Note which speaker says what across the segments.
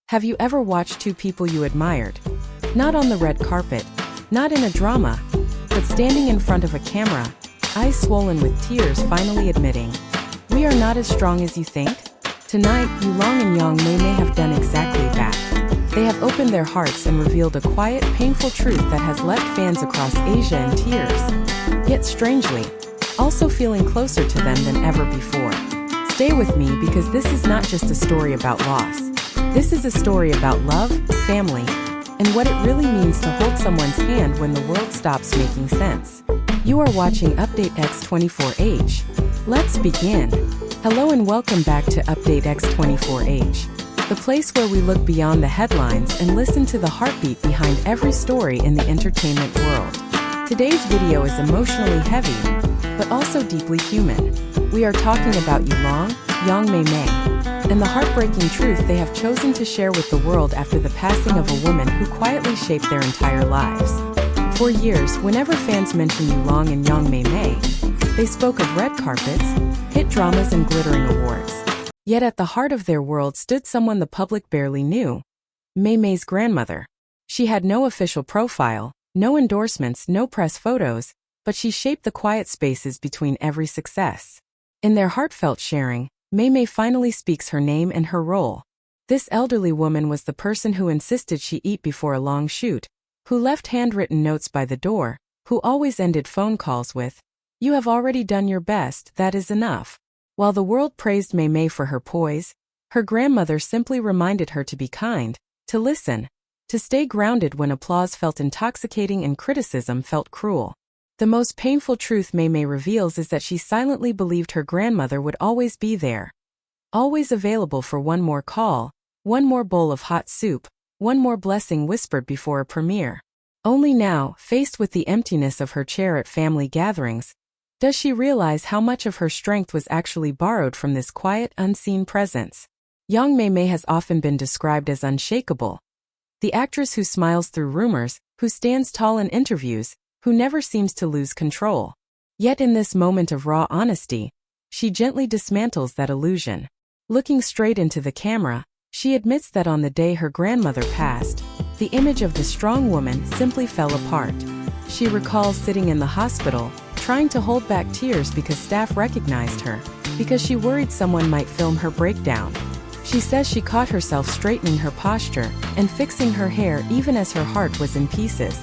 Speaker 1: Have you ever watched two people you admired? Not on the red carpet, not in a drama, but standing in front of a camera, eyes swollen with tears, finally admitting, "We are not as strong as you think"? Tonight, Long and Mei Mei have done exactly that. They have opened their hearts and revealed a quiet, painful truth that has left fans across Asia in tears. Yet strangely, also feeling closer to them than ever before. Stay with me because this is not just a story about loss. This is a story about love, family, and what it really means to hold someone's hand when the world stops making sense. You are watching Update X24H. Let's begin. Hello and welcome back to Update X24H, the place where we look beyond the headlines and listen to the heartbeat behind every story in the entertainment world. Today's video is emotionally heavy, but also deeply human. We are talking about Long, Mei Mei, and the heartbreaking truth they have chosen to share with the world after the passing of a woman who quietly shaped their entire lives. For years, whenever fans mentioned Long and Mei Mei, they spoke of red carpets, hit dramas and glittering awards. Yet at the heart of their world stood someone the public barely knew: Mei Mei's grandmother. She had no official profile, no endorsements, no press photos, but she shaped the quiet spaces between every success. In their heartfelt sharing, Mei Mei finally speaks her name and her role. This elderly woman was the person who insisted she eat before a long shoot, who left handwritten notes by the door, who always ended phone calls with, "You have already done your best, that is enough." While the world praised Mei Mei for her poise, her grandmother simply reminded her to be kind, to listen, to stay grounded when applause felt intoxicating and criticism felt cruel. The most painful truth Mei Mei reveals is that she silently believed her grandmother would always be there. Always available for one more call, one more bowl of hot soup, one more blessing whispered before a premiere. Only now, faced with the emptiness of her chair at family gatherings, does she realize how much of her strength was actually borrowed from this quiet, unseen presence. Mei Mei has often been described as unshakable. The actress who smiles through rumors, who stands tall in interviews, who never seems to lose control. Yet in this moment of raw honesty, she gently dismantles that illusion. Looking straight into the camera, she admits that on the day her grandmother passed, the image of the strong woman simply fell apart. She recalls sitting in the hospital, trying to hold back tears because staff recognized her, because she worried someone might film her breakdown. She says she caught herself straightening her posture and fixing her hair even as her heart was in pieces.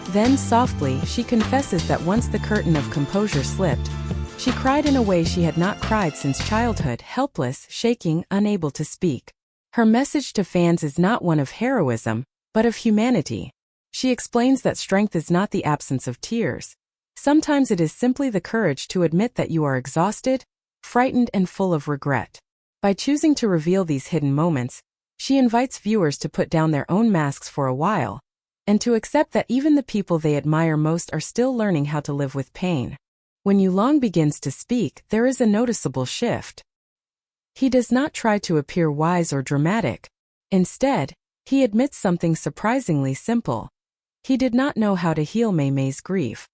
Speaker 1: Then, softly, she confesses that once the curtain of composure slipped, she cried in a way she had not cried since childhood, helpless, shaking, unable to speak. Her message to fans is not one of heroism, but of humanity. She explains that strength is not the absence of tears. Sometimes it is simply the courage to admit that you are exhausted, frightened, and full of regret. By choosing to reveal these hidden moments, she invites viewers to put down their own masks for a while, and to accept that even the people they admire most are still learning how to live with pain. When Long begins to speak, there is a noticeable shift. He does not try to appear wise or dramatic. Instead, he admits something surprisingly simple. He did not know how to heal Mei Mei's grief.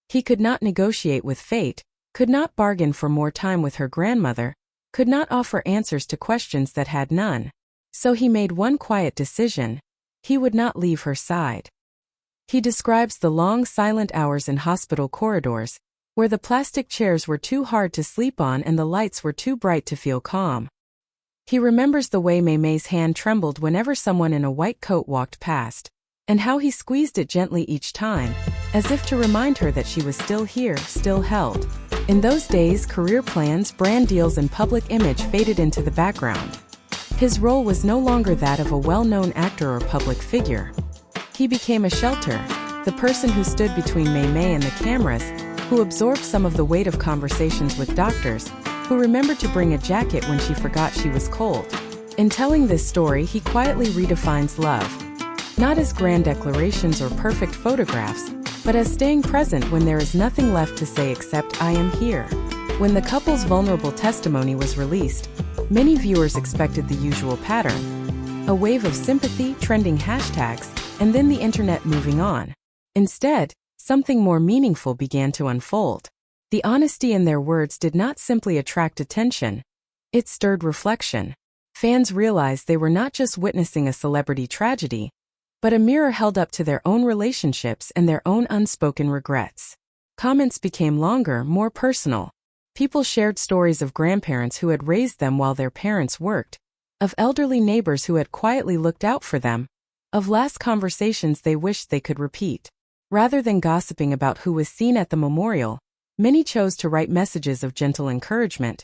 Speaker 1: He could not negotiate with fate, could not bargain for more time with her grandmother, could not offer answers to questions that had none. So he made one quiet decision: he would not leave her side. He describes the long, silent hours in hospital corridors, where the plastic chairs were too hard to sleep on and the lights were too bright to feel calm. He remembers the way Mei Mei's hand trembled whenever someone in a white coat walked past, and how he squeezed it gently each time, as if to remind her that she was still here, still held. In those days, career plans, brand deals, and public image faded into the background. His role was no longer that of a well-known actor or public figure. He became a shelter, the person who stood between Mei Mei and the cameras, who absorbed some of the weight of conversations with doctors, who remembered to bring a jacket when she forgot she was cold. In telling this story, he quietly redefines love, not as grand declarations or perfect photographs, but as staying present when there is nothing left to say except "I am here." When the couple's vulnerable testimony was released, many viewers expected the usual pattern: a wave of sympathy, trending hashtags, and then the internet moving on. Instead, something more meaningful began to unfold. The honesty in their words did not simply attract attention, it stirred reflection. Fans realized they were not just witnessing a celebrity tragedy, but a mirror held up to their own relationships and their own unspoken regrets. Comments became longer, more personal. People shared stories of grandparents who had raised them while their parents worked, of elderly neighbors who had quietly looked out for them, of last conversations they wished they could repeat. Rather than gossiping about who was seen at the memorial, many chose to write messages of gentle encouragement.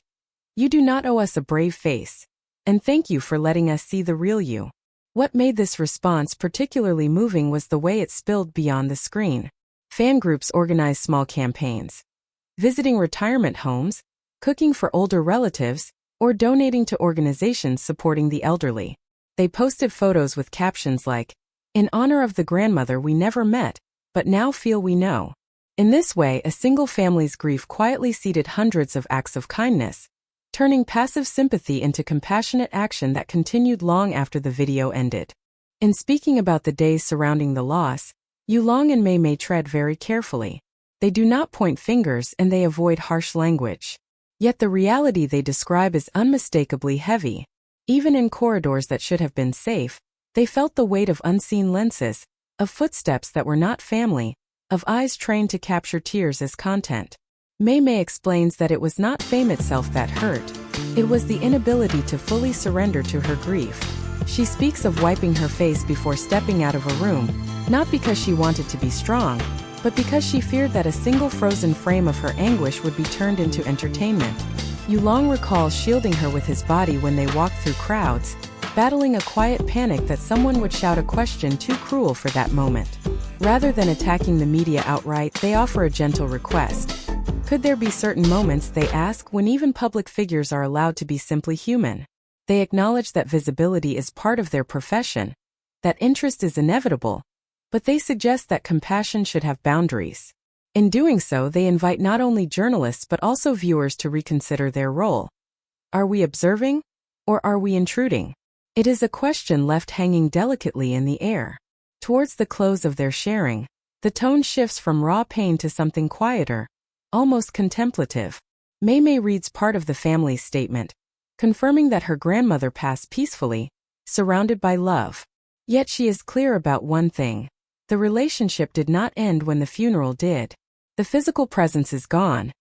Speaker 1: "You do not owe us a brave face, and thank you for letting us see the real you." What made this response particularly moving was the way it spilled beyond the screen. Fan groups organized small campaigns, visiting retirement homes, cooking for older relatives, or donating to organizations supporting the elderly. They posted photos with captions like, "In honor of the grandmother we never met, but now feel we know." In this way, a single family's grief quietly seeded hundreds of acts of kindness, turning passive sympathy into compassionate action that continued long after the video ended. In speaking about the days surrounding the loss, Long and Mei Mei tread very carefully. They do not point fingers and they avoid harsh language. Yet the reality they describe is unmistakably heavy. Even in corridors that should have been safe, they felt the weight of unseen lenses, of footsteps that were not family, of eyes trained to capture tears as content. Mei Mei explains that it was not fame itself that hurt. It was the inability to fully surrender to her grief. She speaks of wiping her face before stepping out of a room, not because she wanted to be strong, but because she feared that a single frozen frame of her anguish would be turned into entertainment. Long recalls shielding her with his body when they walked through crowds, battling a quiet panic that someone would shout a question too cruel for that moment. Rather than attacking the media outright, they offer a gentle request. Could there be certain moments, they ask, when even public figures are allowed to be simply human? They acknowledge that visibility is part of their profession, that interest is inevitable, but they suggest that compassion should have boundaries. In doing so, they invite not only journalists but also viewers to reconsider their role. Are we observing, or are we intruding? It is a question left hanging delicately in the air. Towards the close of their sharing, the tone shifts from raw pain to something quieter, almost contemplative. Mei Mei reads part of the family's statement, confirming that her grandmother passed peacefully, surrounded by love. Yet she is clear about one thing: the relationship did not end when the funeral did. The physical presence is gone,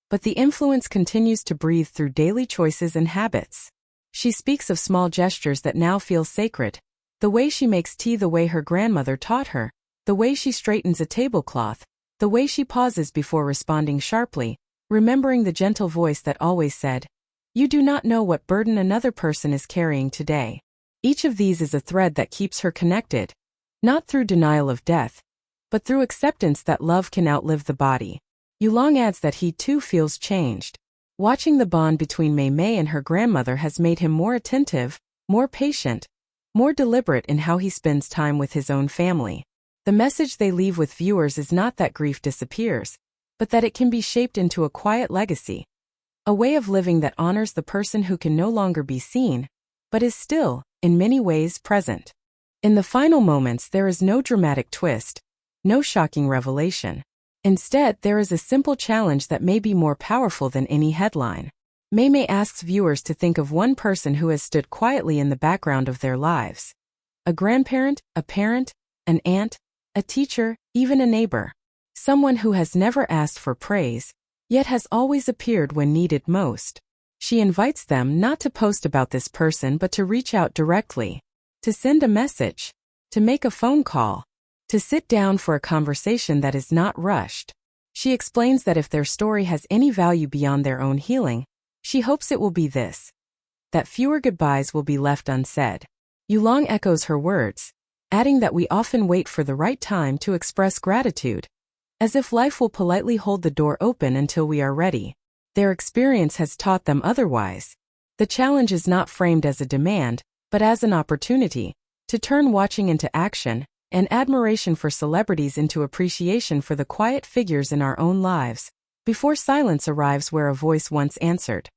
Speaker 1: but the influence continues to breathe through daily choices and habits. She speaks of small gestures that now feel sacred: the way she makes tea the way her grandmother taught her, the way she straightens a tablecloth, the way she pauses before responding sharply, remembering the gentle voice that always said, "You do not know what burden another person is carrying today." Each of these is a thread that keeps her connected, not through denial of death, but through acceptance that love can outlive the body. Long adds that he too feels changed. Watching the bond between Mei Mei and her grandmother has made him more attentive, more patient, more deliberate in how he spends time with his own family. The message they leave with viewers is not that grief disappears, but that it can be shaped into a quiet legacy, a way of living that honors the person who can no longer be seen, but is still, in many ways, present. In the final moments, there is no dramatic twist, no shocking revelation. Instead, there is a simple challenge that may be more powerful than any headline. Mei Mei asks viewers to think of one person who has stood quietly in the background of their lives. A grandparent, a parent, an aunt, a teacher, even a neighbor. Someone who has never asked for praise, yet has always appeared when needed most. She invites them not to post about this person but to reach out directly, to send a message, to make a phone call, to sit down for a conversation that is not rushed. She explains that if their story has any value beyond their own healing, she hopes it will be this: that fewer goodbyes will be left unsaid. Long echoes her words, adding that we often wait for the right time to express gratitude, as if life will politely hold the door open until we are ready. Their experience has taught them otherwise. The challenge is not framed as a demand, but as an opportunity to turn watching into action, and admiration for celebrities into appreciation for the quiet figures in our own lives, before silence arrives where a voice once answered.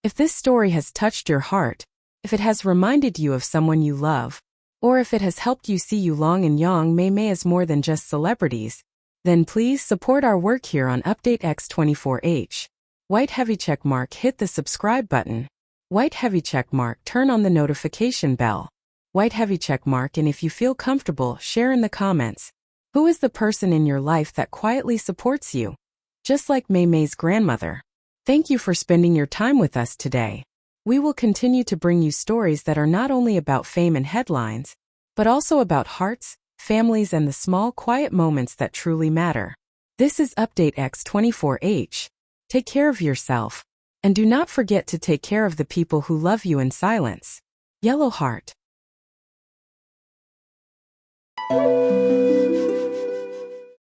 Speaker 1: If this story has touched your heart, if it has reminded you of someone you love, or if it has helped you see Long and Mei Mei as more than just celebrities, then please support our work here on Update X24H. White heavy check mark, hit the subscribe button. White heavy check mark, turn on the notification bell. White heavy check mark, and if you feel comfortable, share in the comments. Who is the person in your life that quietly supports you? Just like Mei Mei's grandmother. Thank you for spending your time with us today. We will continue to bring you stories that are not only about fame and headlines, but also about hearts, families, and the small, quiet moments that truly matter. This is Update X24H. Take care of yourself. And do not forget to take care of the people who love you in silence. Yellow Heart.